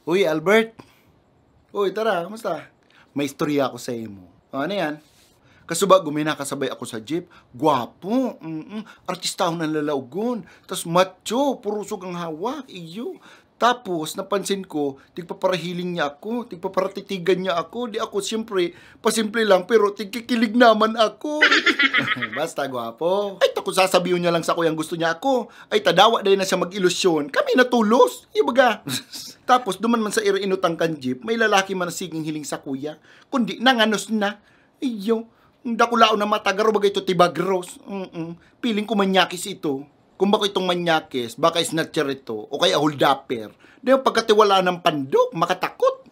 Uy, Albert. Uy, tara, kamusta? May istorya ako sa imo. Ano yan? Kasuba, guminakasabay ako sa jeep. Gwapo. Artista ako ng lalaugon. Tapos macho, purusog ang hawak. Iyo. Tapos, napansin ko, tigpaparahiling niya ako. Tigpaparatitigan niya ako. Di ako, siyempre, pasimple lang, pero tigkikilig naman ako. Basta, gwapo. Ay, kung sasabihin niya lang sa kuya gusto niya ako, ay tadawa dahil na siya mag-ilusyon. Kami natulos. Ibaga. Tapos, duman man sa inutang kan jeep, may lalaki man na siging hiling sa kuya. Kundi, nanganos na. Iyo. Dakulao na matagaro bagay ito tibagros. Piling ko manyakis ito. Kung baka itong manyakis, baka snatcher ito, o kaya holdapper. Dahil pagkatiwala ng pandok, makatakot.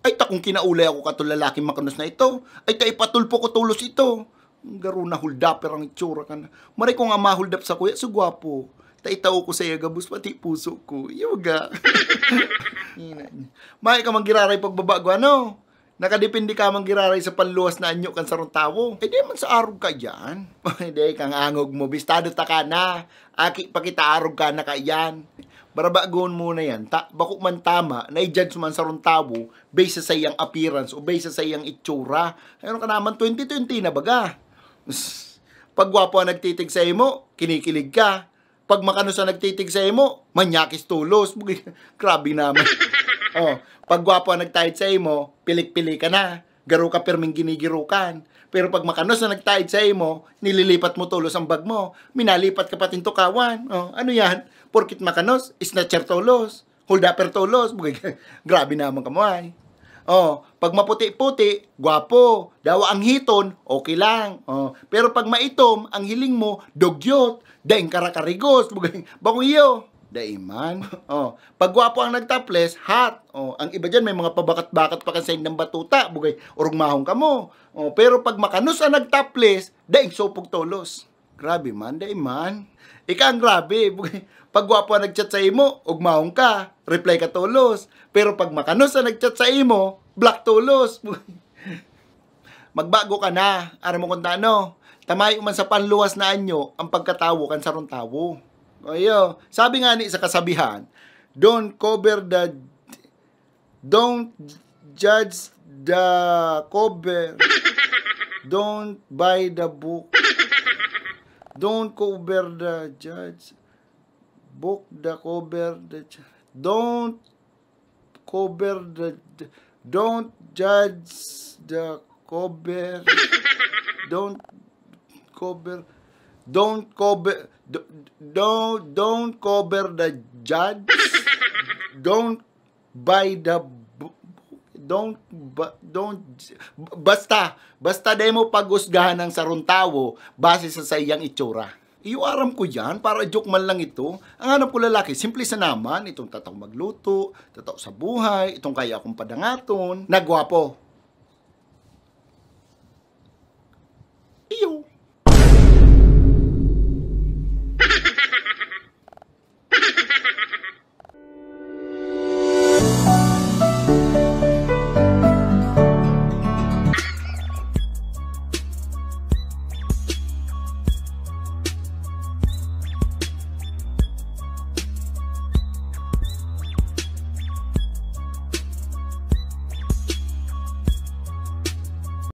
Ay takong kinaulay ako kato lalaki makanos na ito. Ay taipatulpo ko tulos ito. Garo na holdapper ang itsura ka na. Maray ko nga maholdap sa kuya, so gwapo. Taitaw ko sa gabus, pati puso ko. Yoga. May ka manggiraray pagbabago, ano? Nakadepende ka manggiraray sa panluwas na anyo kan sarong tawo. Eh di man sa arog ka dyan. Hindi kang angog mo, bistado ta ka na. Aki pa kita arog ka na ka yan. Barabagoon muna yan. Bako man tama, na-judge man sarong tawo based sa iyang appearance o based sa iyang itsura. Ayun ka naman, 2020 na baga. Pag gwapo ang nagtitig sa imo, kinikilig ka. Pag makano sa nagtitig sa imo, manyakis tulos. Grabe naman. Oh, pag gwapo ang nagtahid sa imo, pilik-pili ka na. Garo ka perming ginigirukan. Pero pag makanos na nagtahid sa imo, nililipat mo tulos ang bag mo. Minalipat ka patin tukawan. Oh, ano yan? Porkit makanos, snatcher tulos. Holdapper tulos. Grabe naman kamuay. Oh, pag maputi-puti, gwapo. Dawa ang hiton, okay lang. Oh, pero pag maitom, ang hiling mo, dogyot. Daing karakarigos. Bakong iyo. Daiman. Oh, pag gwapo ang nagtaples, hot. Oh, ang iba diyan may mga pabakat-bakat pa kasi ng batuta, bugay urog mahong kamo. Oh, pero pag makanos ang nagtaples, daing sopog tolos. Grabe man, daiman. Ika ang grabe, bugay. Pag gwapo ang nagchat sa imo, ugmahong ka, reply ka tolos. Pero pag makanos ang nagchat sa imo, black tolos. Magbago ka na, ara mo kung ano. Tamay man sa panluwas na anyo ang pagkatawo kan sarong tawo. Ayo, sabi nga ni sa kasabihan, don't judge the cover. Don't buy the book. Don't cover the judge. Book the cover the don't cover the don't judge the cover. Don't cover don't cover the judge. Don't buy the basta demo pagusgahan ng sarong tawo base sa iyang itsura. Iyo aram ko yan, para joke man lang ito. Ang hanap ko lalaki, simple sa naman, itong tataw magluto, tataw sa buhay, itong kaya akong padangaton, nagwapo. Iyo.